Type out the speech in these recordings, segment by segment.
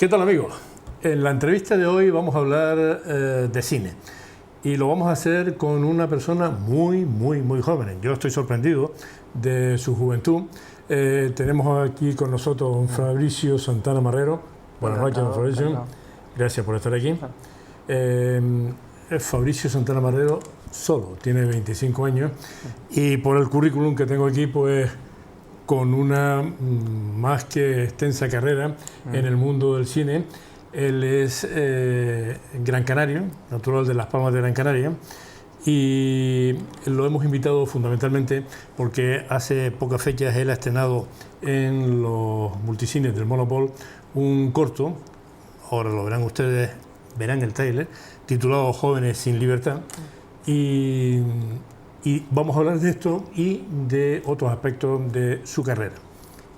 ¿Qué tal, amigos? En la entrevista de hoy vamos a hablar de cine y lo vamos a hacer con una persona muy joven. Yo estoy sorprendido de su juventud. Tenemos aquí con nosotros a Fabricio Santana Marrero. Buenas noches, don Fabricio. Gracias por estar aquí. Fabricio Santana Marrero solo tiene 25 años y por el currículum que tengo aquí, pues con una más que extensa carrera en el mundo del cine. Él es gran canario, natural de Las Palmas de Gran Canaria, y lo hemos invitado fundamentalmente porque hace pocas fechas él ha estrenado en los multicines del Monopol un corto, ahora lo verán ustedes, verán el tráiler, titulado Jóvenes sin libertad, y vamos a hablar de esto y de otros aspectos de su carrera.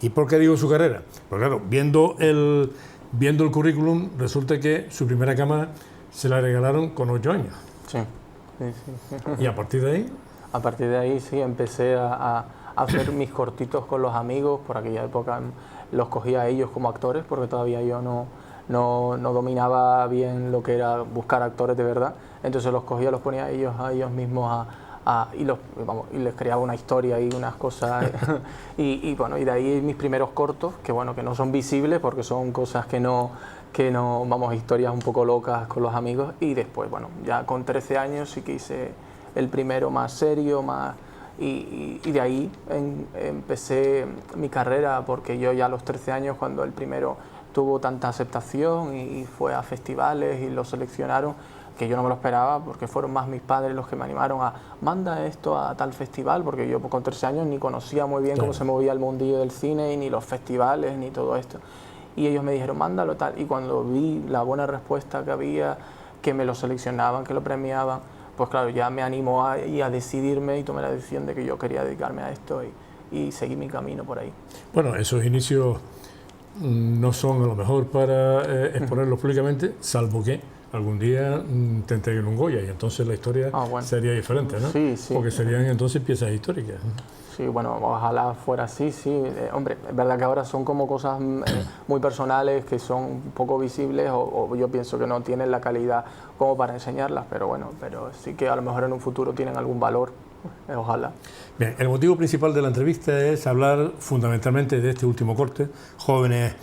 ¿Y por qué digo su carrera? Pues claro, viendo el currículum, resulta que su primera cámara se la regalaron con 8 años. Sí. ¿Y a partir de ahí? A partir de ahí sí, empecé a hacer mis cortitos con los amigos. Por aquella época los cogía a ellos como actores, porque todavía yo no dominaba bien lo que era buscar actores de verdad. Entonces los cogía, los ponía a ellos mismos y les creaba una historia y unas cosas y bueno, y de ahí mis primeros cortos, que bueno, que no son visibles porque son cosas que no vamos, historias un poco locas con los amigos. Y después, bueno, ya con 13 años sí que hice el primero más serio, y de ahí empecé mi carrera, porque yo ya a los 13 años, cuando el primero tuvo tanta aceptación y fue a festivales y lo seleccionaron, que yo no me lo esperaba, porque fueron más mis padres los que me animaron a manda esto a tal festival, porque yo con 13 años ni conocía muy bien cómo se movía el mundillo del cine, y ni los festivales, ni todo esto. Y ellos me dijeron, mándalo tal, y cuando vi la buena respuesta que había, que me lo seleccionaban, que lo premiaban, pues claro, ya me animó a decidirme, y tomé la decisión de que yo quería dedicarme a esto y seguí mi camino por ahí. Bueno, esos inicios no son a lo mejor para exponerlos públicamente, salvo que algún día te entreguen un Goya y entonces la historia sería diferente, ¿no? Sí. Porque serían entonces piezas históricas. Sí, bueno, ojalá fuera así, sí. Hombre, es verdad que ahora son como cosas muy personales, que son poco visibles, o yo pienso que no tienen la calidad como para enseñarlas, pero bueno, pero sí que a lo mejor en un futuro tienen algún valor, ojalá. Bien, el motivo principal de la entrevista es hablar fundamentalmente de este último corte, Jóvenes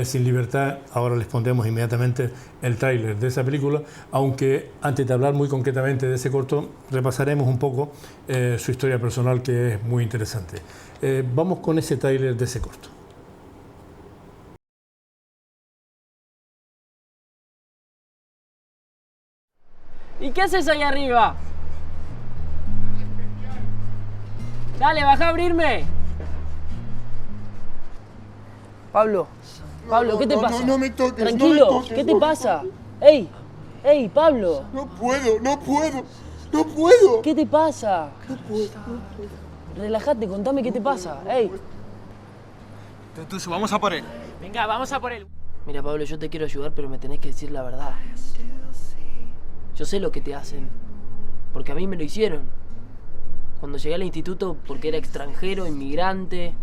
sin libertad. Ahora les pondremos inmediatamente el tráiler de esa película, aunque antes de hablar muy concretamente de ese corto, repasaremos un poco su historia personal, que es muy interesante. Vamos con ese tráiler de ese corto. ¿Y qué haces ahí arriba? Dale, baja a abrirme. Pablo, ¿qué te pasa? No me toques. Tranquilo, no me toques, ¿qué te pasa? ¡Ey, Pablo! No puedo. ¿Qué te pasa? No puedo. Relájate, contame qué te pasa. ¡Ey! Entonces, vamos a por él. Venga, vamos a por él. Mira, Pablo, yo te quiero ayudar, pero me tenés que decir la verdad. Yo sé lo que te hacen, porque a mí me lo hicieron. Cuando llegué al instituto, porque era extranjero, inmigrante,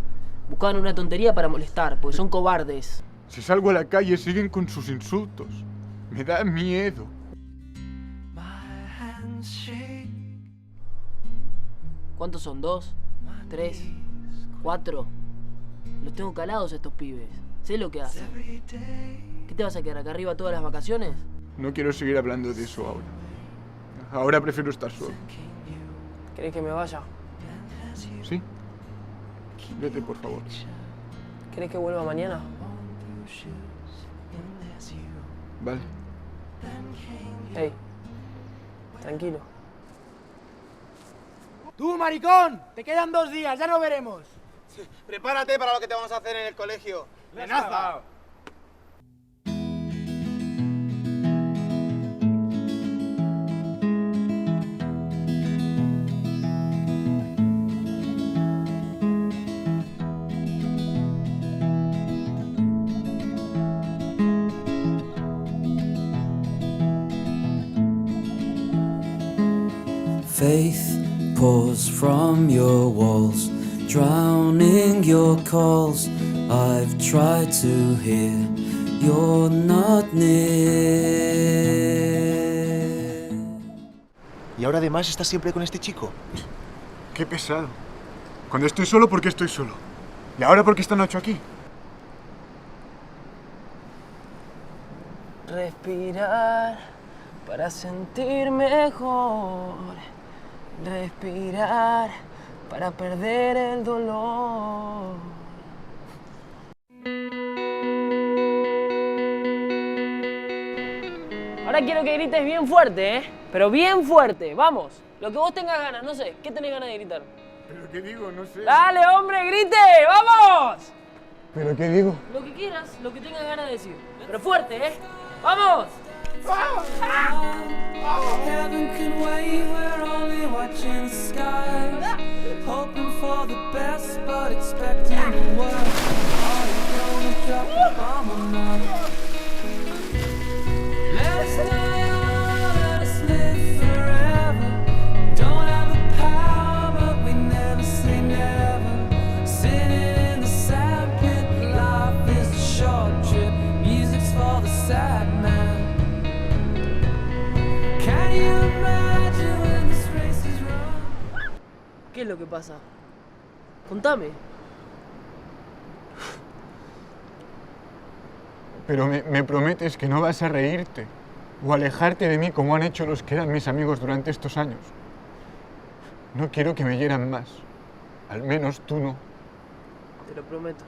buscaban una tontería para molestar, porque son cobardes. Si salgo a la calle, siguen con sus insultos. Me da miedo. ¿Cuántos son? ¿2? ¿3? ¿4? Los tengo calados estos pibes. Sé lo que hacen. ¿Qué te vas a quedar acá arriba todas las vacaciones? No quiero seguir hablando de eso ahora. Ahora prefiero estar solo. ¿Querés que me vaya? ¿Sí? Vete, por favor. ¿Querés que vuelva mañana? Vale. Ey, tranquilo. ¡Tú, maricón! Te quedan 2 días, ya nos veremos. Prepárate para lo que te vamos a hacer en el colegio. ¡Amenaza! Faith pours from your walls, drowning your calls. I've tried to hear you're not near. Y ahora además estás siempre con este chico. Qué pesado. Cuando estoy solo, ¿por qué estoy solo? ¿Y ahora por qué está Nacho aquí? Respirar para sentir mejor. Respirar para perder el dolor. Ahora quiero que grites bien fuerte, ¿eh? Pero bien fuerte, vamos. Lo que vos tengas ganas, no sé. ¿Qué tenés ganas de gritar? ¿Pero qué digo? No sé. ¡Dale, hombre, grite! ¡Vamos! ¿Pero qué digo? Lo que quieras, lo que tengas ganas de decir. Pero fuerte, ¿eh? ¡Vamos! Heaven can wait, we're only watching the skies, hoping for the best but expecting the worst. Are you gonna drop the bomb or not? Let us die young, let us live forever. Don't have the power, but we never say never. Sitting in the sandpit, life is a short trip. Music's for the sad man. Can you imagine when this race is run? ¿Qué es lo que pasa? Contame. Pero me prometes que no vas a reírte o alejarte de mí como han hecho los que eran mis amigos durante estos años. No quiero que me hieran más. Al menos tú no. Te lo prometo.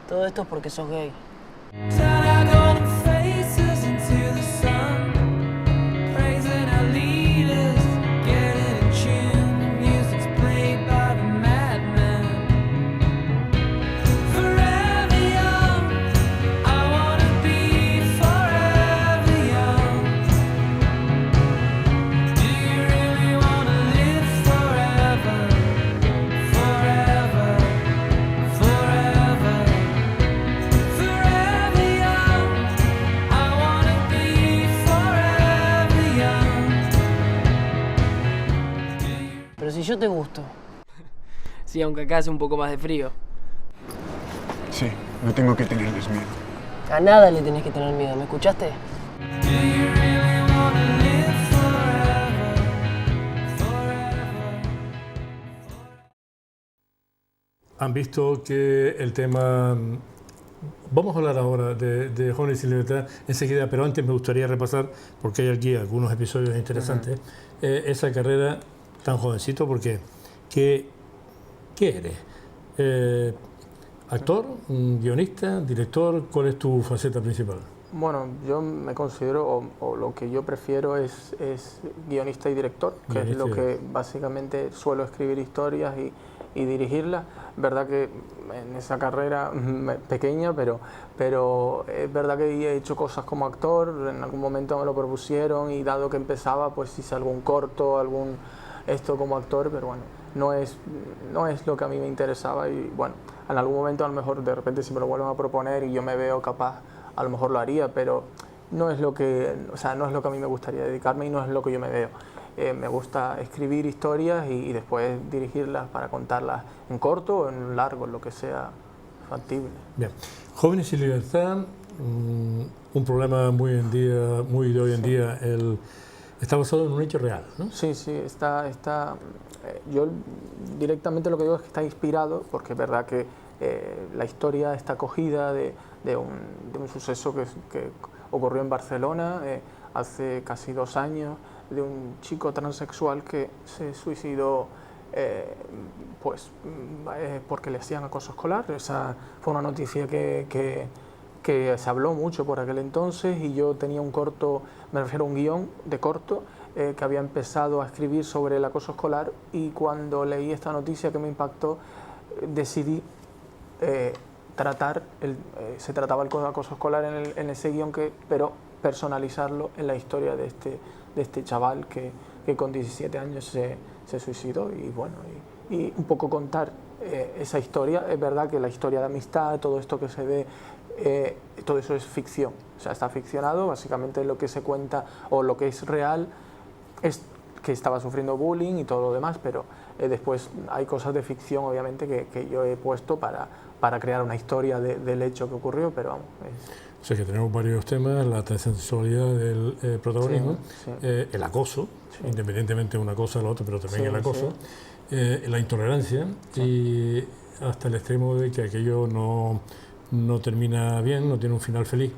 Todo esto es porque sos gay. Turn our golden faces into the sun, praising our leaders, getting in tune. The music's played by the madman. Forever young, I wanna be forever young. Do you really wanna live forever? Forever, forever. Forever young, I wanna be forever young. Pero si yo te gusto. Sí, aunque acá hace un poco más de frío. Sí, no tengo que tenerles miedo. A nada le tenés que tener miedo, ¿me escuchaste? Do you really wanna live forever? Forever. Han visto que el tema... Vamos a hablar ahora de Jóvenes sin Libertad enseguida, pero antes me gustaría repasar, porque hay aquí algunos episodios interesantes, esa carrera tan jovencito, porque ¿qué eres? ¿Actor, guionista, director? ¿Cuál es tu faceta principal? Bueno, yo me considero, o lo que yo prefiero es guionista y director, que es lo que básicamente suelo escribir historias y dirigirlas. Verdad que en esa carrera pequeña, pero es verdad que he hecho cosas como actor, en algún momento me lo propusieron y dado que empezaba, pues hice algún corto, esto como actor, pero bueno, no es lo que a mí me interesaba y bueno, en algún momento a lo mejor de repente si me lo vuelven a proponer y yo me veo capaz, a lo mejor lo haría, pero no es lo que, no es lo que a mí me gustaría dedicarme y no es lo que yo me veo. Me gusta escribir historias y después dirigirlas para contarlas en corto o en largo, lo que sea factible. Bien. Jóvenes sin Libertad, un problema muy de hoy en día, está basado en un hecho real, ¿no? Sí, yo directamente lo que digo es que está inspirado, porque es verdad que la historia está cogida de un suceso que ocurrió en Barcelona hace casi 2 años, de un chico transexual que se suicidó porque le hacían acoso escolar. Esa fue una noticia que se habló mucho por aquel entonces y yo tenía un corto, me refiero a un guión de corto, que había empezado a escribir sobre el acoso escolar y cuando leí esta noticia que me impactó, decidí se trataba el acoso escolar en ese guión, pero personalizarlo en la historia de este chaval que con 17 años se suicidó y bueno, y un poco contar esa historia. Es verdad que la historia de amistad, todo esto que se ve, todo eso es ficción, o sea, está ficcionado, básicamente lo que se cuenta o lo que es real es que estaba sufriendo bullying y todo lo demás, pero después hay cosas de ficción obviamente que yo he puesto para para crear una historia del hecho que ocurrió, pero vamos. O sea que tenemos varios temas: la transsexualidad del protagonismo, Sí, el acoso, independientemente de una cosa o la otra, pero también Sí, el acoso, la intolerancia y hasta el extremo de que aquello no termina bien, no tiene un final feliz.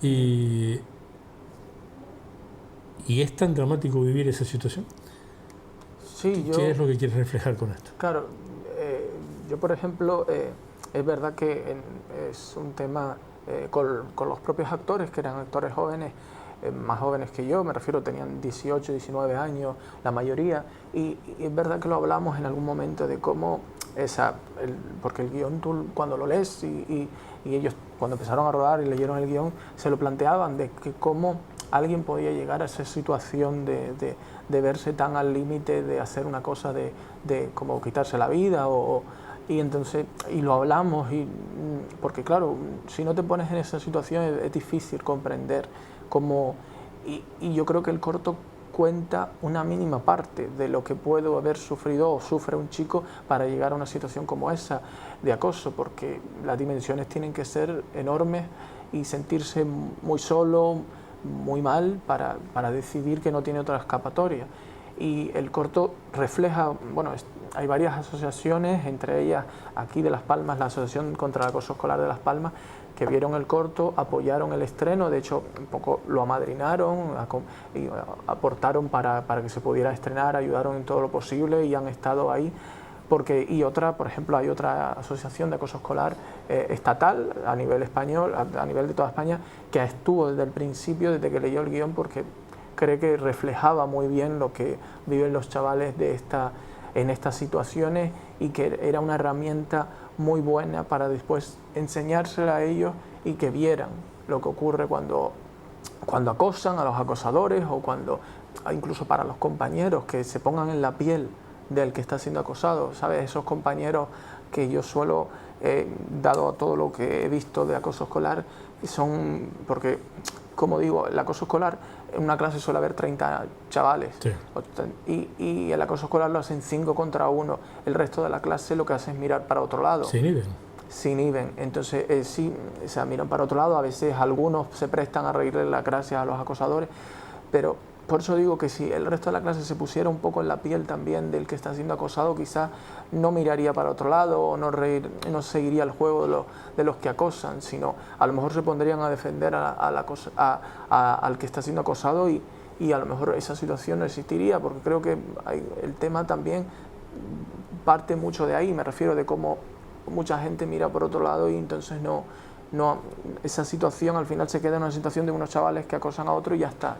Y es tan dramático vivir esa situación. Sí, ¿Qué es lo que quieres reflejar con esto? Claro, yo por ejemplo, es verdad que es un tema con los propios actores, que eran actores jóvenes, más jóvenes que yo, me refiero, tenían 18, 19 años, la mayoría, y es verdad que lo hablamos en algún momento de cómo porque el guión tú cuando lo lees y ellos cuando empezaron a rodar y leyeron el guión se lo planteaban de que cómo alguien podía llegar a esa situación de verse tan al límite de hacer una cosa de como quitarse la vida y entonces y lo hablamos porque claro, si no te pones en esa situación es difícil comprender cómo y yo creo que el corto cuenta una mínima parte de lo que puedo haber sufrido o sufre un chico para llegar a una situación como esa de acoso, porque las dimensiones tienen que ser enormes y sentirse muy solo, muy mal para decidir que no tiene otra escapatoria. Y el corto refleja, bueno, hay varias asociaciones, entre ellas aquí de Las Palmas, la Asociación contra el Acoso Escolar de Las Palmas, que vieron el corto, apoyaron el estreno, de hecho un poco lo amadrinaron y aportaron para que se pudiera estrenar, ayudaron en todo lo posible y han estado ahí. Y otra, por ejemplo, hay otra asociación de acoso escolar estatal a nivel español, a nivel de toda España, que estuvo desde el principio, desde que leyó el guión, porque cree que reflejaba muy bien lo que viven los chavales en estas situaciones y que era una herramienta muy buena para después enseñársela a ellos y que vieran lo que ocurre cuando acosan a los acosadores o incluso para los compañeros, que se pongan en la piel del que está siendo acosado, ¿sabes? Esos compañeros que yo suelo, dado todo lo que he visto de acoso escolar, son, porque, como digo, el acoso escolar, en una clase suele haber 30 chavales, sí. Y el acoso escolar lo hacen 5 contra 1, el resto de la clase lo que hace es mirar para otro lado. Se inhiben. Se inhiben, entonces sí, o sea, miran para otro lado, a veces algunos se prestan a reírle las gracias a los acosadores, pero por eso digo que si el resto de la clase se pusiera un poco en la piel también del que está siendo acosado, quizás no miraría para otro lado o no seguiría el juego de los que acosan, sino a lo mejor se pondrían a defender al que está siendo acosado y a lo mejor esa situación no existiría, porque creo que el tema también parte mucho de ahí, me refiero de cómo mucha gente mira por otro lado y entonces esa situación al final se queda en una situación de unos chavales que acosan a otro y ya está.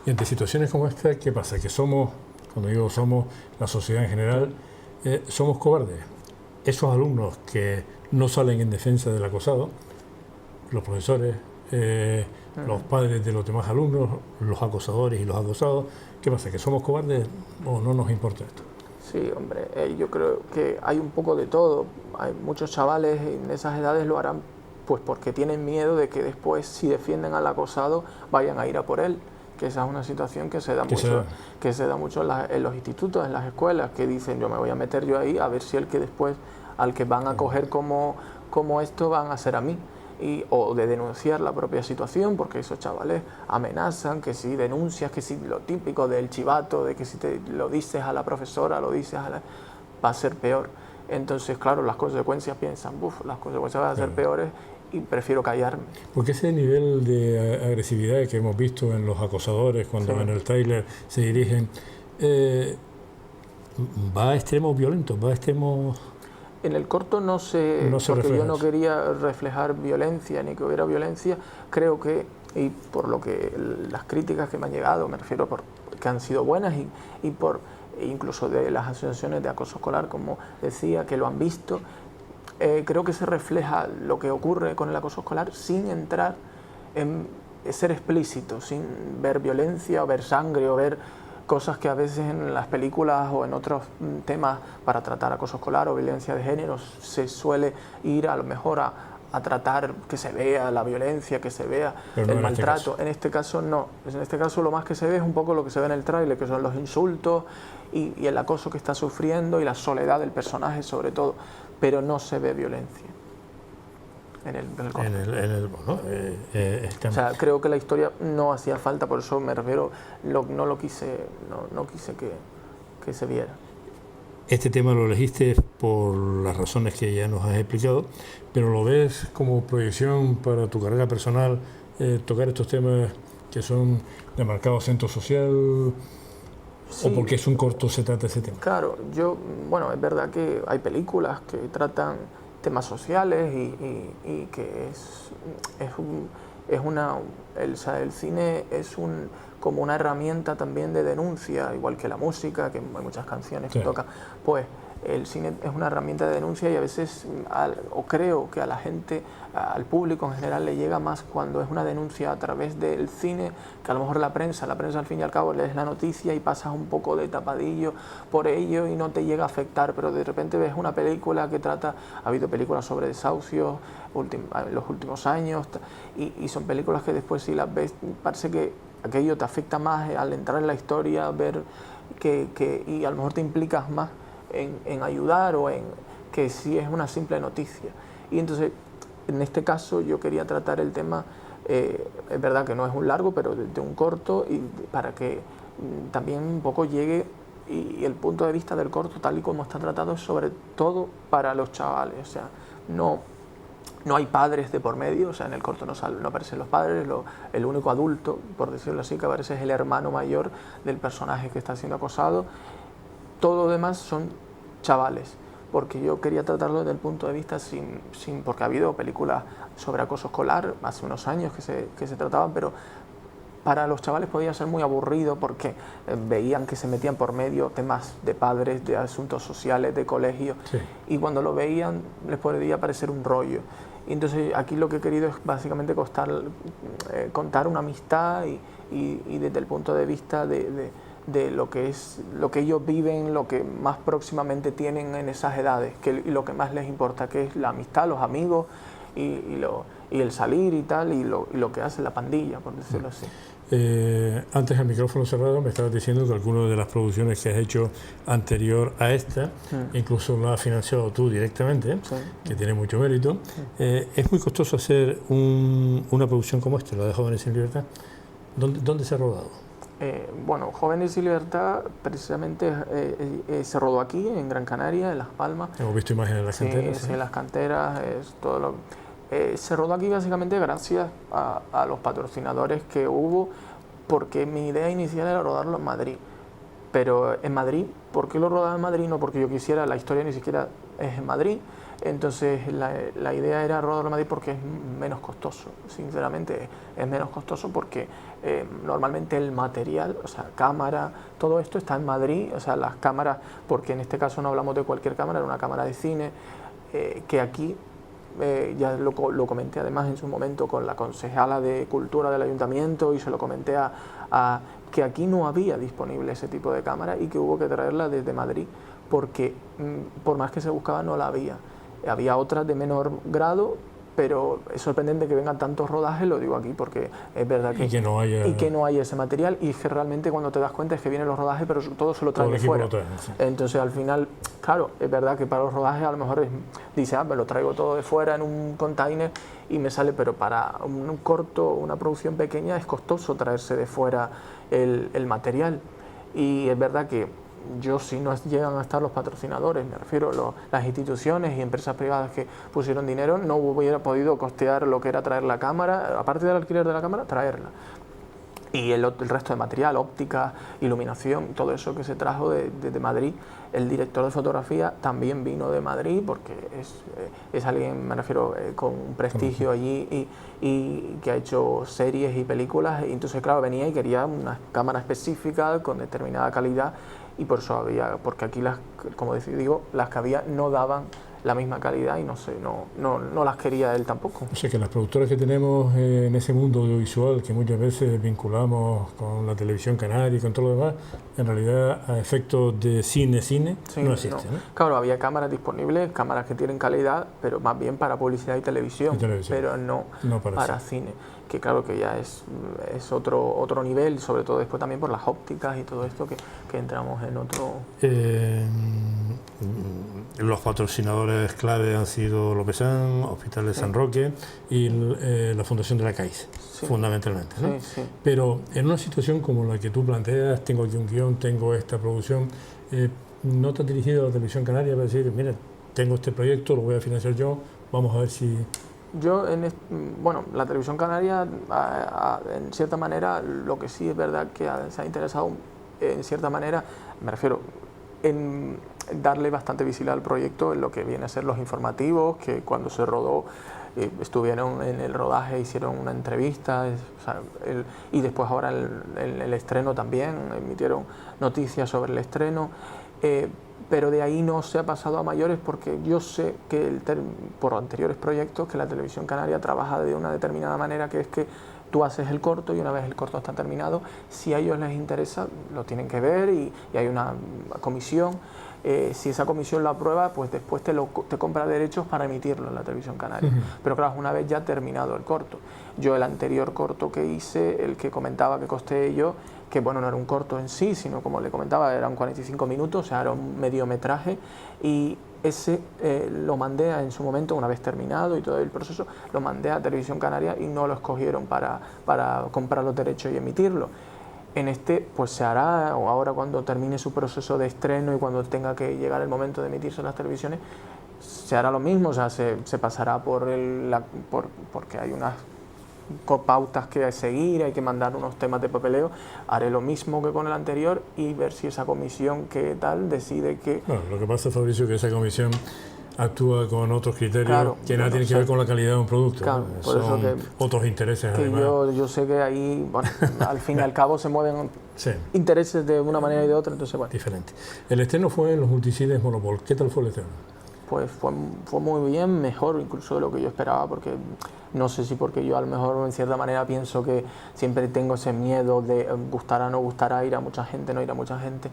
Y ante situaciones como esta, ¿qué pasa? Que somos, cuando digo somos, la sociedad en general, somos cobardes. Esos alumnos que no salen en defensa del acosado, los profesores, los padres de los demás alumnos, los acosadores y los acosados, ¿qué pasa? ¿Que somos cobardes o no nos importa esto? Sí, hombre, yo creo que hay un poco de todo. Hay muchos chavales en esas edades lo harán pues porque tienen miedo de que después, si defienden al acosado, vayan a ir a por él, que esa es una situación que se da mucho en los institutos, en las escuelas, que dicen yo me voy a meter yo ahí a ver si el que después, al que van a coger como esto, van a ser a mí. O de denunciar la propia situación, porque esos chavales amenazan que si denuncias, que si lo típico del chivato, de que si te lo dices a la profesora, va a ser peor. Entonces, claro, las consecuencias las consecuencias van a ser peores y prefiero callarme. Porque ese nivel de agresividad que hemos visto en los acosadores cuando en el tráiler se dirigen, va a extremos violentos, va a extremos... En el corto no se porque refleja yo no eso. quería reflejar violencia ni que hubiera violencia, creo que, y por lo que las críticas que me han llegado, me refiero que han sido buenas y por incluso de las asociaciones de acoso escolar, como decía, que lo han visto, creo que se refleja lo que ocurre con el acoso escolar sin entrar en ser explícito, sin ver violencia o ver sangre o ver cosas que a veces en las películas o en otros temas para tratar acoso escolar o violencia de género se suele ir a lo mejor a tratar que se vea la violencia, que se vea el maltrato. En este caso no, en este caso lo más que se ve es un poco lo que se ve en el tráiler, que son los insultos y el acoso que está sufriendo y la soledad del personaje sobre todo, pero no se ve violencia. corto. Está O sea, creo que la historia no hacía falta, por eso me refiero, no quise que se viera. Este tema lo elegiste por las razones que ya nos has explicado, pero ¿lo ves como proyección para tu carrera personal, tocar estos temas que son de marcado acento social, Sí, o porque es un corto se trata ese tema? Claro, bueno, es verdad que hay películas que tratan temas sociales y que el cine es como una herramienta también de denuncia, igual que la música, que hay muchas canciones que tocan, pues el cine es una herramienta de denuncia y a veces, o creo que a la gente, al público en general le llega más cuando es una denuncia a través del cine, que a lo mejor la prensa al fin y al cabo lees la noticia y pasas un poco de tapadillo por ello y no te llega a afectar, pero de repente ves una película que trata, ha habido películas sobre desahucios en los últimos años y son películas que después si las ves parece que aquello te afecta más al entrar en la historia, ver y a lo mejor te implicas más en ayudar o en que si es una simple noticia. Y entonces, en este caso, yo quería tratar el tema, es verdad que no es un largo, pero de un corto, y para que también un poco llegue, y el punto de vista del corto, tal y como está tratado, es sobre todo para los chavales. O sea, no hay padres de por medio, o sea, en el corto no aparecen los padres, el único adulto, por decirlo así, que aparece es el hermano mayor del personaje que está siendo acosado. Todo lo demás son chavales, porque yo quería tratarlo desde el punto de vista porque ha habido películas sobre acoso escolar hace unos años que se trataban, pero para los chavales podía ser muy aburrido porque veían que se metían por medio temas de padres, de asuntos sociales, de colegio, y cuando lo veían les podía parecer un rollo. Y entonces aquí lo que he querido es básicamente contar una amistad y desde el punto de vista de lo que ellos viven, lo que más próximamente tienen en esas edades, y lo que más les importa, que es la amistad, los amigos y el salir y tal, y lo que hace la pandilla, por decirlo así. Antes, al micrófono cerrado, me estabas diciendo que algunas de las producciones que has hecho anterior a esta, incluso la has financiado tú directamente, que tiene mucho mérito. Es muy costoso hacer una producción como esta, la de Jóvenes sin Libertad. ¿Dónde se ha rodado? Bueno, Jóvenes sin Libertad precisamente se rodó aquí, en Gran Canaria, en Las Palmas. Hemos visto imágenes en las canteras. Sí, en las canteras, se rodó aquí básicamente gracias a los patrocinadores que hubo, porque mi idea inicial era rodarlo en Madrid. Pero en Madrid, ¿por qué lo rodaba en Madrid? No porque yo quisiera, la historia ni siquiera es en Madrid. Entonces la idea era rodarlo en Madrid porque es menos costoso, sinceramente es menos costoso porque normalmente el material, o sea, cámara, todo esto está en Madrid, o sea, las cámaras, porque en este caso no hablamos de cualquier cámara, era una cámara de cine, que aquí, ya lo comenté además en su momento con la concejala de Cultura del Ayuntamiento y se lo comenté que aquí no había disponible ese tipo de cámara y que hubo que traerla desde Madrid porque por más que se buscaba no la había. Había otras de menor grado, pero es sorprendente que vengan tantos rodajes, lo digo aquí porque es verdad que, no haya ese material, y es que realmente cuando te das cuenta es que vienen los rodajes pero todo se lo traen de fuera. Entonces al final, claro, es verdad que para los rodajes a lo mejor dice, me lo traigo todo de fuera en un container y me sale, pero para un corto, una producción pequeña es costoso traerse de fuera el material, y es verdad que si no llegan a estar los patrocinadores, me refiero a las instituciones y empresas privadas que pusieron dinero, no hubiera podido costear lo que era traer la cámara, aparte del alquiler de la cámara, traerla. Y el resto de material, óptica, iluminación, todo eso que se trajo de Madrid. El director de fotografía también vino de Madrid porque es alguien, me refiero, con un prestigio allí y que ha hecho series y películas, y entonces claro, venía y quería una cámara específica con determinada calidad, y por eso porque aquí como digo, las que había no daban la misma calidad y no las quería él tampoco. O sea que las productoras que tenemos en ese mundo audiovisual que muchas veces vinculamos con la televisión canaria y con todo lo demás, en realidad a efectos de cine no existen, ¿no? Claro, había cámaras disponibles, cámaras que tienen calidad, pero más bien para publicidad y televisión. Pero no para cine, que claro que ya es otro nivel, sobre todo después también por las ópticas y todo esto que entramos en otro... los patrocinadores clave han sido Lopezán, Hospital de San Roque y la Fundación de la Caixa, fundamentalmente, ¿no? Pero en una situación como la que tú planteas, tengo aquí un guión, tengo esta producción, ¿no te has dirigido a la Televisión Canaria para decir, mira, tengo este proyecto, lo voy a financiar yo, vamos a ver si... Yo, bueno, la Televisión Canaria, en cierta manera, lo que sí es verdad que se ha interesado, en cierta manera, me refiero, en darle bastante visibilidad al proyecto, en lo que viene a ser los informativos, que cuando se rodó, estuvieron en el rodaje, hicieron una entrevista, o sea, y después ahora el estreno también, emitieron noticias sobre el estreno. Pero de ahí no se ha pasado a mayores porque yo sé que por anteriores proyectos que la Televisión Canaria trabaja de una determinada manera, que es que tú haces el corto y una vez el corto está terminado, si a ellos les interesa lo tienen que ver y hay una comisión. Si esa comisión lo aprueba, pues después te compra derechos para emitirlo en la Televisión Canaria. Pero claro, una vez ya terminado el corto. Yo el anterior corto que hice, el que comentaba que costé yo, que bueno, no era un corto en sí, sino como le comentaba, eran 45 minutos, o sea, era un mediometraje, y ese lo mandé en su momento, una vez terminado y todo el proceso, lo mandé a Televisión Canaria y no lo escogieron para comprar los derechos y emitirlo. En este, pues se hará, o ahora cuando termine su proceso de estreno y cuando tenga que llegar el momento de emitirse en las televisiones, se hará lo mismo, o sea, se pasará porque hay unas pautas que seguir, hay que mandar unos temas de papeleo. Haré lo mismo que con el anterior y ver si esa comisión que tal decide que... Bueno, lo que pasa, Fabricio, es que esa comisión actúa con otros criterios, claro, que nada tiene que ver con la calidad de un producto, claro, ¿no? por Son eso otros intereses, que además. yo sé que ahí, bueno, al fin y al cabo se mueven intereses de una manera y de otra, entonces bueno. Diferente. El estreno fue en los multicines Monopol. ¿Qué tal fue el estreno? Pues fue muy bien, mejor incluso de lo que yo esperaba, porque no sé si porque yo a lo mejor en cierta manera pienso que siempre tengo ese miedo de gustará, no gustará, ir a mucha gente, no ir a mucha gente.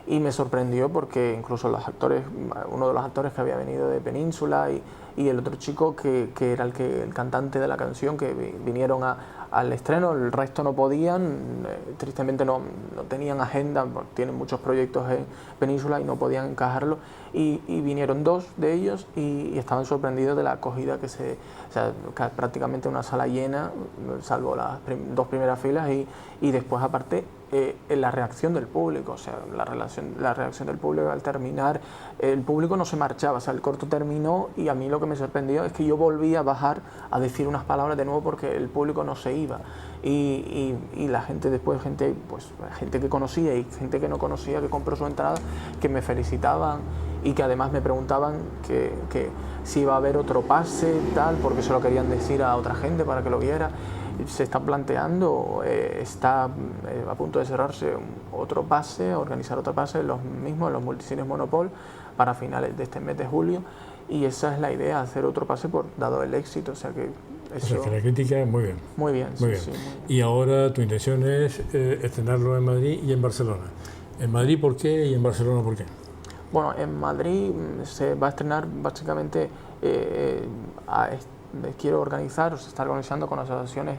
Y me sorprendió porque incluso los actores, uno de los actores que había venido de Península y el otro chico que era el cantante de la canción, que vinieron al estreno, el resto no podían, tristemente no tenían agenda, tienen muchos proyectos en Península y no podían encajarlo, y vinieron dos de ellos y estaban sorprendidos de la acogida o sea, prácticamente una sala llena, salvo las dos primeras filas, y después aparte la reacción del público, o sea, la reacción del público al terminar, el público no se marchaba, o sea, el corto terminó y a mí lo que me sorprendió es que yo volví a bajar a decir unas palabras de nuevo porque el público no se iba y la gente después, gente que conocía y gente que no conocía, que compró su entrada, que me felicitaban y que además me preguntaban que si iba a haber otro pase, tal, porque se lo querían decir a otra gente para que lo viera. Se está planteando, está a punto de cerrarse otro pase, organizar otro pase, los multicines Monopol para finales de este mes de julio, y esa es la idea, hacer otro pase dado el éxito, o sea que eso... O sea que la crítica, muy bien. Muy bien, muy bien. Sí, muy bien. Y ahora tu intención es estrenarlo en Madrid y en Barcelona. ¿En Madrid por qué y en Barcelona por qué? Bueno, en Madrid se va a estrenar básicamente... quiero organizar, o se está organizando con asociaciones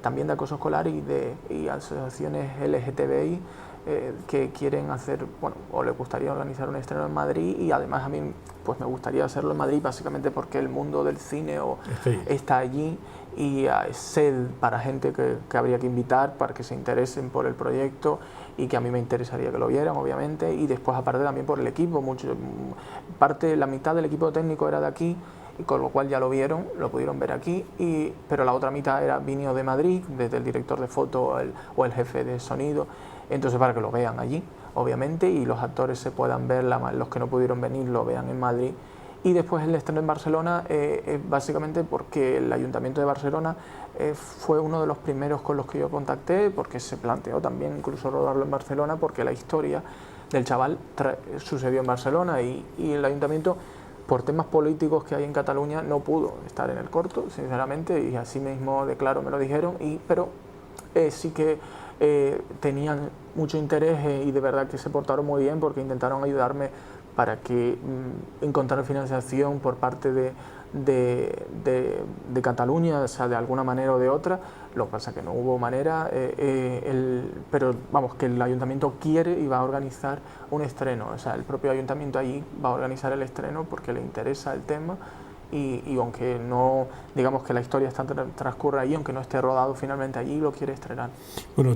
también de acoso escolar y asociaciones LGTBI que quieren hacer, bueno, o les gustaría organizar un estreno en Madrid, y además a mí pues me gustaría hacerlo en Madrid básicamente porque el mundo del cine está allí y hay sed para gente que habría que invitar para que se interesen por el proyecto y que a mí me interesaría que lo vieran, obviamente, y después aparte también por el equipo, la mitad del equipo técnico era de aquí, y con lo cual ya lo vieron, lo pudieron ver aquí, pero la otra mitad vino de Madrid, desde el director de foto o el jefe de sonido, entonces para que lo vean allí, obviamente, y los actores se puedan ver, los que no pudieron venir lo vean en Madrid. Y después el estreno en Barcelona, básicamente porque el Ayuntamiento de Barcelona fue uno de los primeros con los que yo contacté, porque se planteó también incluso rodarlo en Barcelona, porque la historia del chaval sucedió en Barcelona y el Ayuntamiento, por temas políticos que hay en Cataluña, no pudo estar en el corto, sinceramente, y así mismo de claro me lo dijeron, pero sí que tenían mucho interés y de verdad que se portaron muy bien porque intentaron ayudarme para que encontrar financiación por parte de Cataluña, o sea, de alguna manera o de otra. Lo que pasa es que no hubo manera, pero vamos, que el ayuntamiento quiere y va a organizar un estreno. O sea, el propio ayuntamiento allí va a organizar el estreno porque le interesa el tema. Y aunque no, digamos que la historia transcurre allí, aunque no esté rodado finalmente allí, lo quiere estrenar. Bueno,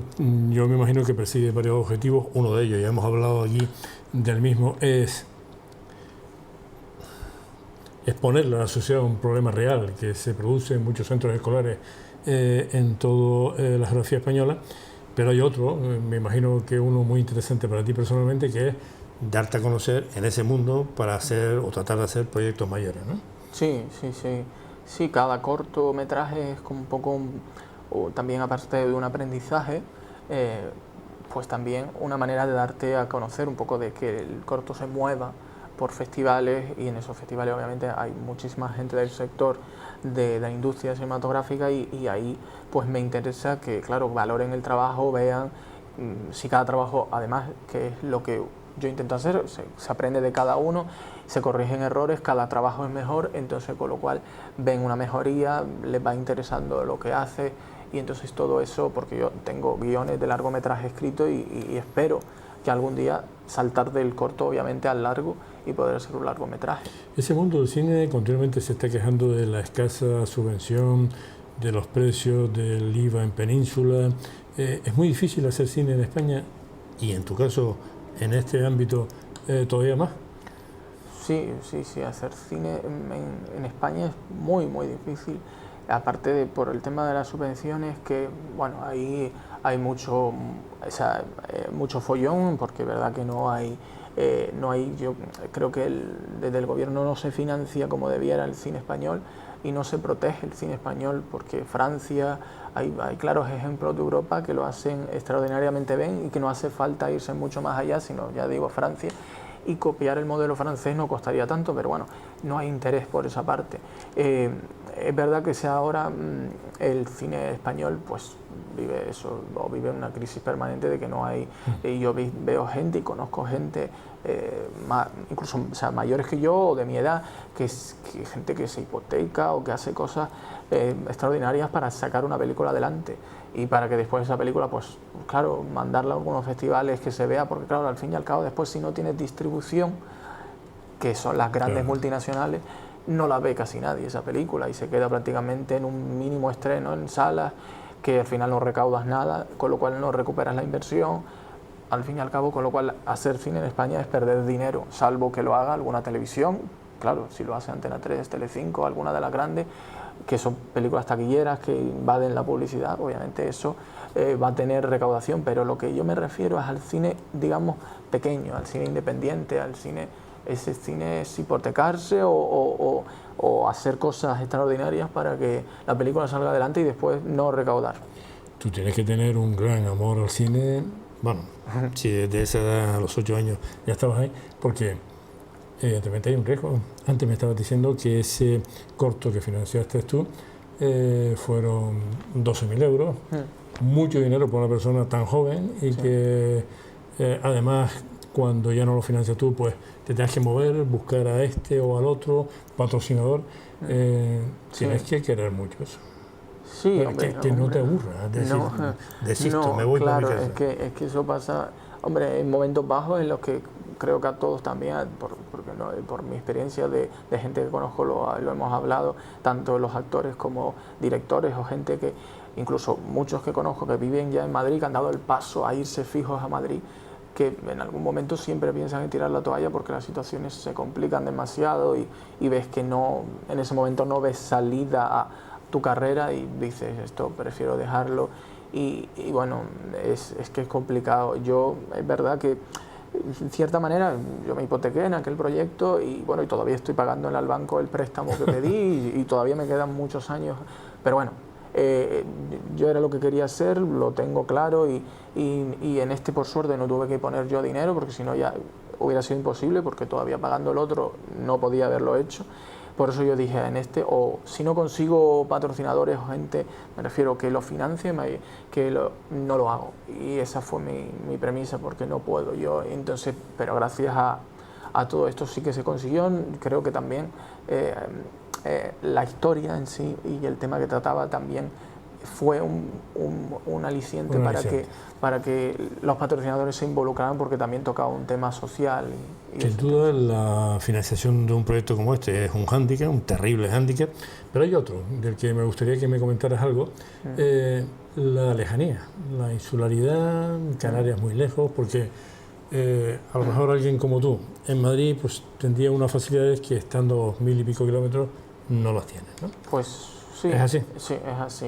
yo me imagino que persigue varios objetivos. Uno de ellos, ya hemos hablado aquí del mismo, es exponerle a la sociedad un problema real que se produce en muchos centros escolares en toda la geografía española. Pero hay otro, me imagino que uno muy interesante para ti personalmente, que es darte a conocer en ese mundo para hacer o tratar de hacer proyectos mayores, ¿no? Sí, cada cortometraje es como un poco, o también aparte de un aprendizaje, pues también una manera de darte a conocer un poco, de que el corto se mueva por festivales, y en esos festivales obviamente hay muchísima gente del sector de la industria cinematográfica, y ahí pues me interesa que, claro, valoren el trabajo, vean si cada trabajo, además, que es lo que yo intento hacer, se aprende de cada uno, se corrigen errores, cada trabajo es mejor, entonces con lo cual ven una mejoría, les va interesando lo que hace, y entonces todo eso, porque yo tengo guiones de largometraje escritos y espero que algún día saltar del corto obviamente al largo y poder hacer un largometraje. Ese mundo del cine continuamente se está quejando de la escasa subvención, de los precios del IVA en Península. Es muy difícil hacer cine en España, y en tu caso, en este ámbito, todavía más. Sí, hacer cine en España es muy difícil, aparte por el tema de las subvenciones, que bueno, ahí hay mucho follón, porque es verdad que no hay, yo creo que desde el gobierno no se financia como debiera el cine español, y no se protege el cine español, porque Francia, hay claros ejemplos de Europa que lo hacen extraordinariamente bien y que no hace falta irse mucho más allá, sino, ya digo, Francia, y copiar el modelo francés no costaría tanto, pero bueno, no hay interés por esa parte. Es verdad que ahora el cine español pues vive una crisis permanente de que no hay, y yo veo gente y conozco gente incluso, o sea, mayores que yo o de mi edad, que gente que se hipoteca o que hace cosas extraordinarias para sacar una película adelante, y para que después esa película, pues claro, mandarla a algunos festivales que se vea, porque claro, al fin y al cabo después, si no tienes distribución, que son las grandes multinacionales, no la ve casi nadie esa película, y se queda prácticamente en un mínimo estreno en salas, que al final no recaudas nada, con lo cual no recuperas la inversión, al fin y al cabo, con lo cual hacer cine en España es perder dinero, salvo que lo haga alguna televisión, claro, si lo hace Antena 3, Telecinco, alguna de las grandes, que son películas taquilleras que invaden la publicidad, obviamente eso va a tener recaudación, pero lo que yo me refiero es al cine, digamos, pequeño, al cine independiente, al cine, ese cine es hipotecarse o hacer cosas extraordinarias para que la película salga adelante y después no recaudar. Tú tienes que tener un gran amor al cine, bueno, si desde esa edad, a los 8 años, ya estabas ahí, porque evidentemente hay un riesgo. Antes me estabas diciendo que ese corto que financiaste tú fueron 12.000 euros, mucho dinero para una persona tan joven, y que además, cuando ya no lo financias tú, pues te tienes que mover, buscar a este o al otro patrocinador. Tienes que querer mucho eso. Sí, hombre, que no te aburra, desisto, me voy claro, para mi casa. es que eso pasa, hombre, en momentos bajos en los que creo que a todos también, por mi experiencia de gente que conozco, lo hemos hablado, tanto los actores como directores o gente que, incluso muchos que conozco que viven ya en Madrid, que han dado el paso a irse fijos a Madrid, que en algún momento siempre piensan en tirar la toalla porque las situaciones se complican demasiado y ves que no, en ese momento no ves salida a tu carrera y dices, esto prefiero dejarlo, y bueno, es que es complicado. Yo, es verdad que en cierta manera yo me hipotequé en aquel proyecto, y bueno, y todavía estoy pagando al banco el préstamo que pedí y todavía me quedan muchos años, pero bueno, yo era lo que quería hacer, lo tengo claro, y en este, por suerte, no tuve que poner yo dinero, porque si no ya hubiera sido imposible, porque todavía pagando el otro no podía haberlo hecho. Por eso yo dije, en este, o si no consigo patrocinadores o gente, me refiero que lo financie, no lo hago. Y esa fue mi premisa, porque no puedo yo. Entonces, pero gracias a todo esto sí que se consiguió. Creo que también la historia en sí y el tema que trataba también fue un aliciente, para que los patrocinadores se involucraran, porque también tocaba un tema social. Sin duda la financiación de un proyecto como este es un hándicap, un terrible hándicap, pero hay otro del que me gustaría que me comentaras algo, la lejanía, la insularidad, Canarias muy lejos, porque a lo mejor alguien como tú en Madrid pues tendría unas facilidades que estando 1000 y pico kilómetros no las tienes, ¿no? Pues sí, ¿es así? Sí, es así,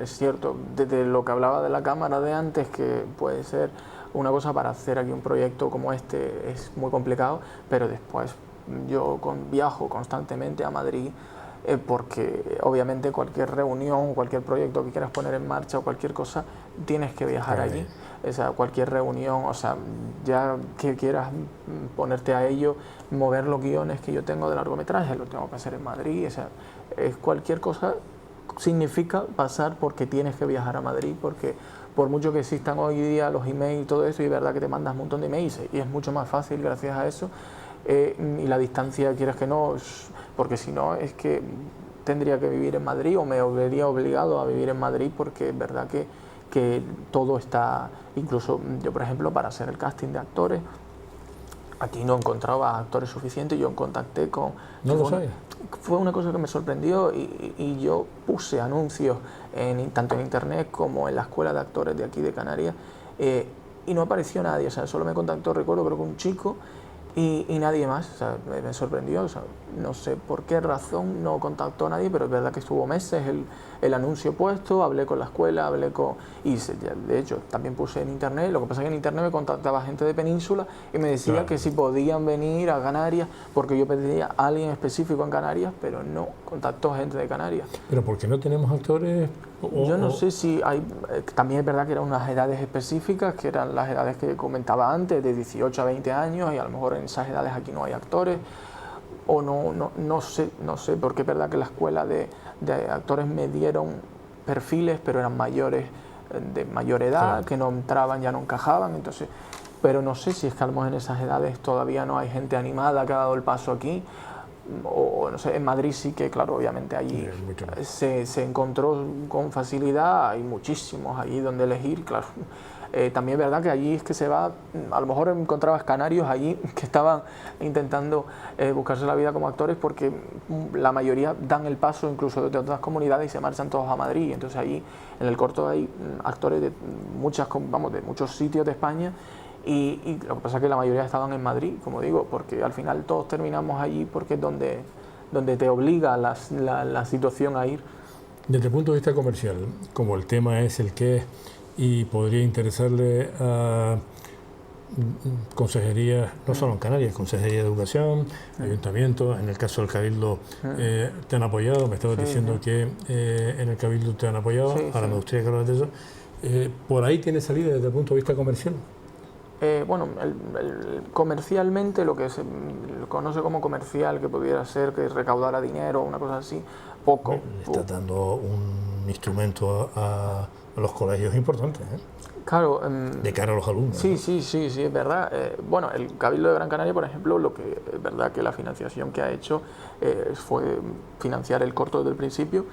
es cierto. Desde lo que hablaba de la cámara de antes, que puede ser una cosa para hacer aquí un proyecto como este es muy complicado, pero después yo viajo constantemente a Madrid, porque obviamente cualquier reunión, cualquier proyecto que quieras poner en marcha o cualquier cosa, tienes que viajar allí. O sea, cualquier reunión, o sea, ya que quieras ponerte a ello, mover los guiones que yo tengo de largometraje, lo tengo que hacer en Madrid. O sea, cualquier cosa significa pasar porque tienes que viajar a Madrid, porque por mucho que existan hoy día los emails y todo eso, y es verdad que te mandas un montón de emails y es mucho más fácil gracias a eso, y la distancia, quieras que no, porque si no es que tendría que vivir en Madrid o me vería obligado a vivir en Madrid, porque es verdad que todo está, incluso yo por ejemplo para hacer el casting de actores, aquí no encontraba actores suficientes, yo contacté con... No lo sabía. Fue una cosa que me sorprendió, y yo puse anuncios tanto en internet como en la escuela de actores de aquí de Canarias, y no apareció nadie, o sea, solo me contactó, recuerdo, creo que un chico, y nadie más. O sea, me sorprendió, o sea, no sé por qué razón no contactó a nadie, pero es verdad que estuvo meses el anuncio puesto, hablé con la escuela, de hecho también puse en internet. Lo que pasa es que en internet me contactaba gente de Península y me decía, claro, que si podían venir a Canarias, porque yo pedía a alguien específico en Canarias, pero no contactó gente de Canarias. ¿Pero por qué no tenemos actores? Yo no sé si hay, también es verdad que eran unas edades específicas, que eran las edades que comentaba antes, de 18 a 20 años, y a lo mejor en esas edades aquí no hay actores, o no sé, porque es verdad que la escuela de actores me dieron perfiles, pero eran mayores, de mayor edad, sí, que no entraban, ya no encajaban, entonces, pero no sé si es que a lo mejor en esas edades todavía no hay gente animada que ha dado el paso aquí, o no sé. En Madrid sí que, claro, obviamente allí se encontró con facilidad, hay muchísimos allí donde elegir, claro. También es verdad que allí es que se va, a lo mejor encontrabas canarios allí que estaban intentando buscarse la vida como actores, porque la mayoría dan el paso incluso de otras comunidades y se marchan todos a Madrid. Entonces allí en el corto hay actores de muchos sitios de España, y lo que pasa es que la mayoría estaban en Madrid, como digo, porque al final todos terminamos allí porque es donde te obliga la situación a ir. Desde el punto de vista comercial, como el tema es el que es, y podría interesarle a consejerías, no solo en Canarias, Consejería de Educación, ayuntamientos, en el caso del Cabildo te han apoyado, me estabas diciendo que en el Cabildo te han apoyado, ahora me gustaría que hablas de eso. ¿Por ahí tiene salida desde el punto de vista comercial? Bueno, comercialmente, lo que se conoce como comercial, que pudiera ser que recaudara dinero o una cosa así, poco. Le estás dando un instrumento a los colegios importantes, ¿eh? Claro. De cara a los alumnos. Sí, es verdad. Bueno, el Cabildo de Gran Canaria, por ejemplo, lo que es verdad que la financiación que ha hecho fue financiar el corto desde el principio,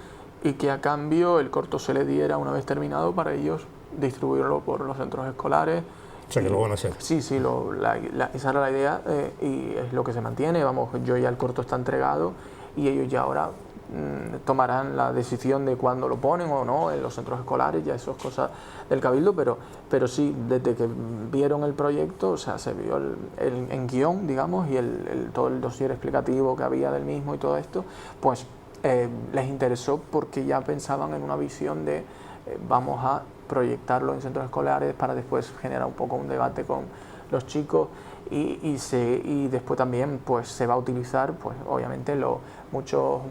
y que a cambio el corto se le diera, una vez terminado, para ellos distribuirlo por los centros escolares. O sea, que lo van a hacer. Sí, esa era la idea, y es lo que se mantiene. Vamos, yo ya el corto está entregado, y ellos ya ahora tomarán la decisión de cuándo lo ponen o no en los centros escolares. Ya eso es cosa del Cabildo, pero sí, desde que vieron el proyecto, o sea, se vio en guión, digamos, y todo el dossier explicativo que había del mismo y todo esto, pues les interesó, porque ya pensaban en una visión de vamos a proyectarlo en centros escolares para después generar un poco un debate con los chicos, y después también pues se va a utilizar, pues obviamente muchos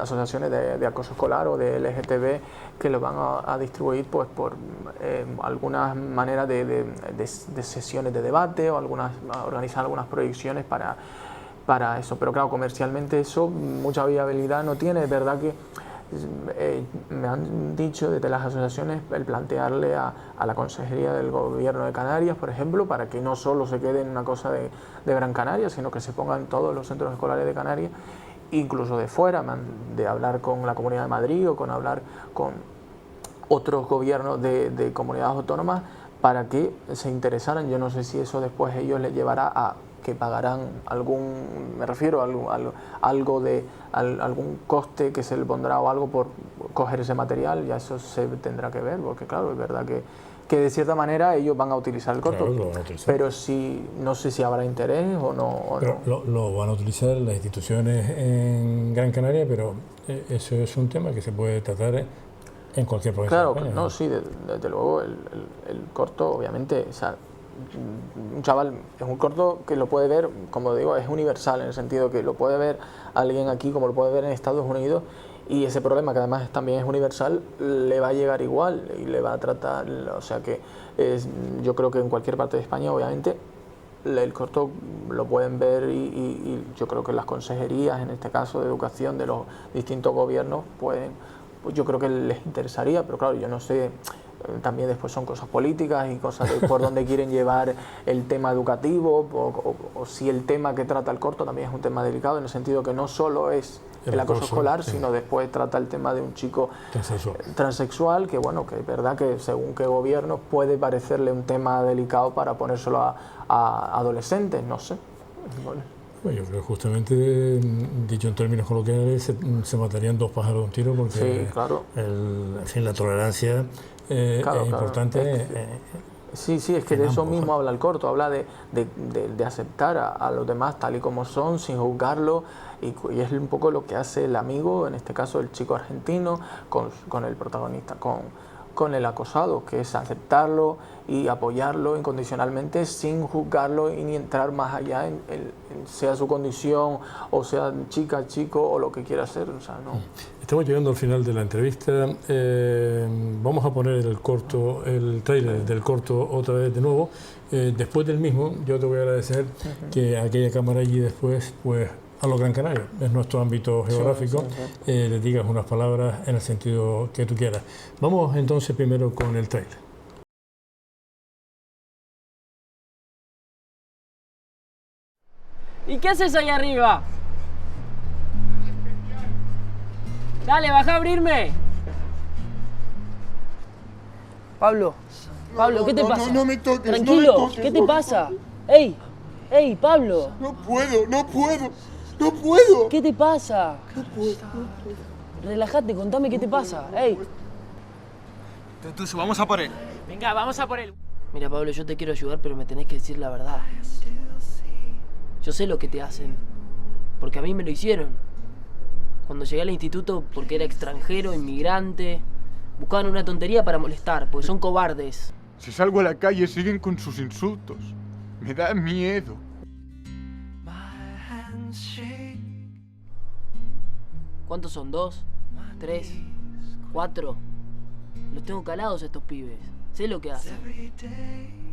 asociaciones de acoso escolar o de LGTB, que lo van a distribuir pues por algunas maneras de sesiones de debate, o organizar algunas proyecciones para eso. Pero claro, comercialmente eso mucha viabilidad no tiene. Es verdad que me han dicho desde las asociaciones el plantearle a la Consejería del Gobierno de Canarias, por ejemplo, para que no solo se quede en una cosa de Gran Canaria, sino que se ponga en todos los centros escolares de Canarias, incluso de fuera, de hablar con la Comunidad de Madrid o con hablar con otros gobiernos de comunidades autónomas para que se interesaran. Yo no sé si eso después ellos les llevará a que pagarán algún, me refiero a algún coste que se le pondrá o algo por coger ese material, ya eso se tendrá que ver, porque claro, es verdad que de cierta manera ellos van a utilizar el corto, Claro, lo van a utilizar. pero sí, no sé si habrá interés o no. Pero lo van a utilizar las instituciones en Gran Canaria, pero eso es un tema que se puede tratar en cualquier provincia Claro, de España. no, sí, desde luego el corto, obviamente, o sea, un chaval es un corto que lo puede ver, como digo, es universal en el sentido que lo puede ver alguien aquí como lo puede ver en Estados Unidos, y ese problema que además también es universal le va a llegar igual y le va a tratar, o sea que yo creo que en cualquier parte de España obviamente el corto lo pueden ver y yo creo que las consejerías, en este caso de educación de los distintos gobiernos, pues yo creo que les interesaría, pero claro, yo no sé, también después son cosas políticas y cosas de por dónde quieren llevar el tema educativo o si el tema que trata el corto también es un tema delicado en el sentido que no solo es el acoso escolar, sino después trata el tema de un chico transexual, que bueno, que es verdad que según qué gobierno puede parecerle un tema delicado para ponérselo a adolescentes, no sé. Bueno. Bueno, yo creo que justamente, dicho en términos coloquiales, se matarían dos pájaros de un tiro porque sí, claro. En fin, la tolerancia es importante. Sí, es que de eso mismo habla el corto, habla de aceptar a los demás tal y como son, sin juzgarlo, y es un poco lo que hace el amigo, en este caso el chico argentino, con el protagonista, con el acosado, que es aceptarlo y apoyarlo incondicionalmente sin juzgarlo y ni entrar más allá en sea su condición o sea chica, chico o lo que quiera ser. O sea, no. Estamos llegando al final de la entrevista. Vamos a poner el tráiler del corto otra vez de nuevo. Después del mismo, yo te voy a agradecer que aquella cámara allí después, pues a los Gran Canarios, es nuestro ámbito geográfico, le digas unas palabras en el sentido que tú quieras. Vamos entonces primero con el tráiler. ¿Y qué haces ahí arriba? Dale, baja a abrirme. Pablo, ¿qué te pasa? No me toques, Tranquilo, no me toques, ¿qué te no. pasa? ¡Ey, Pablo! No puedo. ¿Qué te pasa? Relájate, contame qué te pasa. ¡Ey! Tusu, vamos a por él. Venga, vamos a por él. Mira, Pablo, yo te quiero ayudar, pero me tenés que decir la verdad. Yo sé lo que te hacen, porque a mí me lo hicieron. Cuando llegué al instituto, porque era extranjero, inmigrante, buscaban una tontería para molestar, porque son cobardes. Si salgo a la calle siguen con sus insultos. Me da miedo. ¿Cuántos son? ¿2? ¿3? ¿4? Los tengo calados estos pibes. Sé lo que hacen.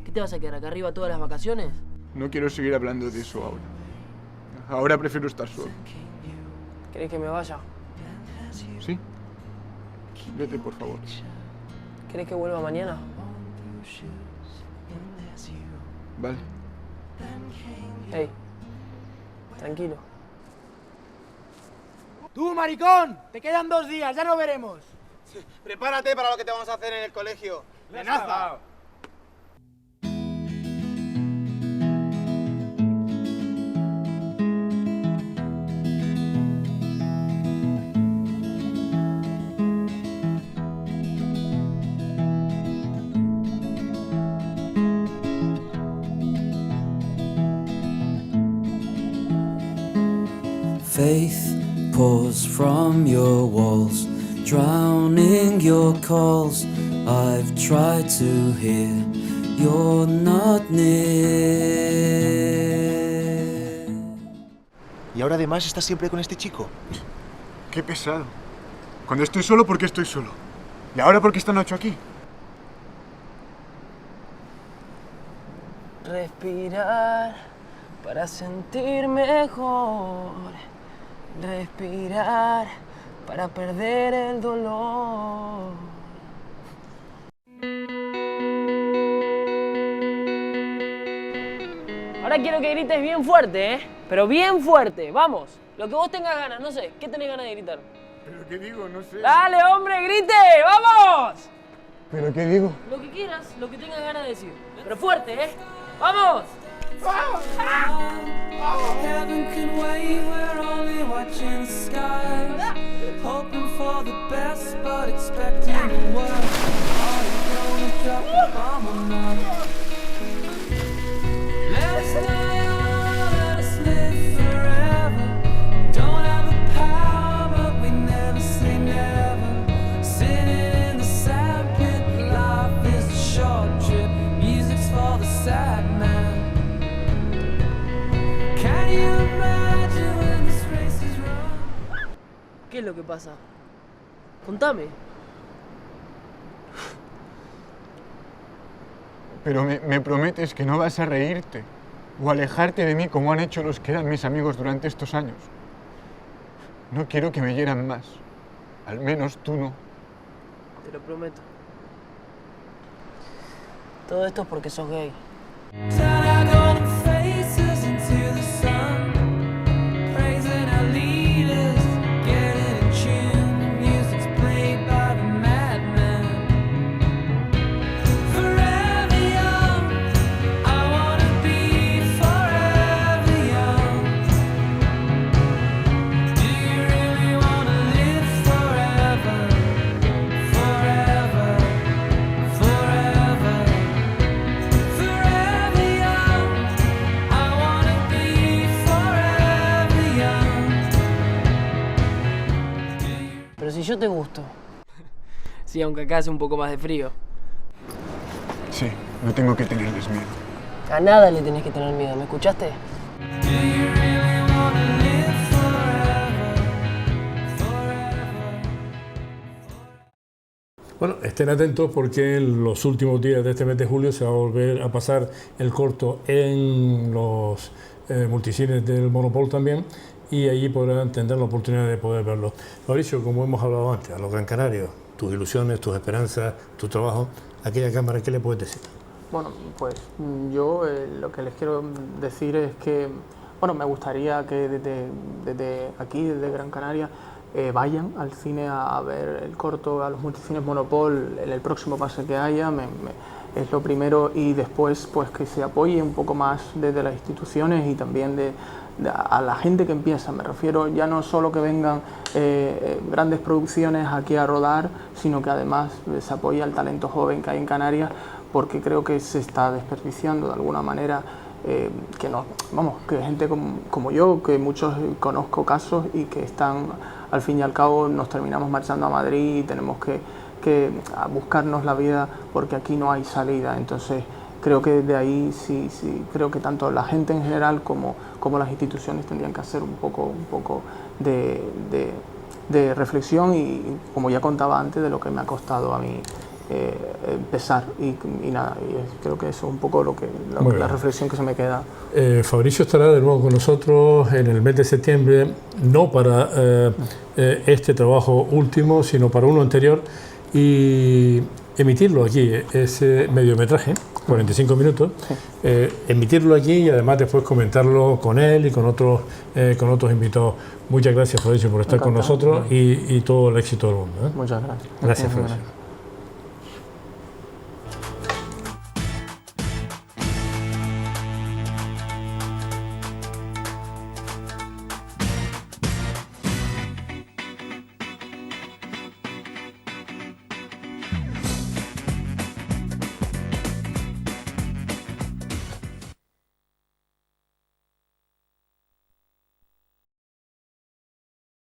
¿Qué te vas a quedar acá arriba todas las vacaciones? No quiero seguir hablando de eso ahora. Ahora prefiero estar solo. ¿Querés que me vaya? ¿Sí? Vete, por favor. ¿Querés que vuelva mañana? Vale. Ey, tranquilo. ¡Tú, maricón! Te quedan 2 días, ya nos veremos. Prepárate para lo que te vamos a hacer en el colegio. ¡Amenaza! Faith pours from your walls, drowning your calls. I've tried to hear, you're not near. Y ahora además estás siempre con este chico. Qué pesado. Cuando estoy solo, ¿por qué estoy solo? ¿Y ahora por qué está Nacho aquí? Respirar para sentir mejor. Respirar para perder el dolor. Ahora quiero que grites bien fuerte, ¿eh? Pero bien fuerte, vamos. Lo que vos tengas ganas, no sé. ¿Qué tenés ganas de gritar? ¿Pero qué digo? No sé. ¡Dale, hombre, grite! ¡Vamos! ¿Pero qué digo? Lo que quieras, lo que tengas ganas de decir. Pero fuerte, ¿eh? ¡Vamos! Heaven can wait, we're only watching the skies. Hoping for the best, but expecting the worst. Are you gonna drop the bomb or not? Let us die on, let us live forever. Don't have the power, but we never say never. Sitting in the sandpit, life is a short trip. Music's for the sad man. Can you imagine when this race is run? ¿Qué es lo que pasa? Contame. Pero me prometes que no vas a reírte o alejarte de mí como han hecho los que eran mis amigos durante estos años. No quiero que me hieran más. Al menos tú no. Te lo prometo. Todo esto es porque sos gay. Turn our golden faces into the sun, praising our leaders, getting in tune. Music's played by the madman. Forever young, I wanna be forever young. Do you really wanna live forever, forever, forever? Forever young, I wanna be forever young. Pero si yo te gusto. Sí, aunque acá hace un poco más de frío. Sí, no tengo que tenerles miedo. A nada le tenés que tener miedo, ¿me escuchaste? Do you really wanna live forever, forever? Bueno, estén atentos porque en los últimos días de este mes de julio se va a volver a pasar el corto en los multicines del Monopol también, y allí podrán tener la oportunidad de poder verlo. Fabricio, como hemos hablado antes, a los Gran Canarios, tus ilusiones, tus esperanzas, tu trabajo, aquella cámara, ¿qué le puedes decir? Bueno, pues yo lo que les quiero decir es que, bueno, me gustaría que desde aquí, desde Gran Canaria, vayan al cine a ver el corto, a los multicines Monopol, en el próximo pase que haya, es lo primero, y después pues que se apoye un poco más desde las instituciones y también a la gente que empieza. Me refiero ya no solo que vengan grandes producciones aquí a rodar, sino que además se apoye al talento joven que hay en Canarias, porque creo que se está desperdiciando de alguna manera, que no, vamos, que gente como yo, que muchos conozco casos y que están, al fin y al cabo, nos terminamos marchando a Madrid y tenemos que a buscarnos la vida porque aquí no hay salida. Entonces creo que desde ahí sí, creo que tanto la gente en general como las instituciones tendrían que hacer un poco de reflexión, y como ya contaba antes, de lo que me ha costado a mí empezar, y nada, y creo que eso es un poco la reflexión que se me queda. Fabricio estará de nuevo con nosotros en el mes de septiembre, no para este trabajo último, sino para uno anterior, y emitirlo aquí, ese mediometraje, 45 minutos, Sí. Emitirlo aquí y además después comentarlo con él y con otros invitados. Muchas gracias, Fabricio, por estar con Encantado. nosotros, y todo el éxito del mundo, ¿eh? Muchas gracias. Gracias, Muy Fabricio. bien.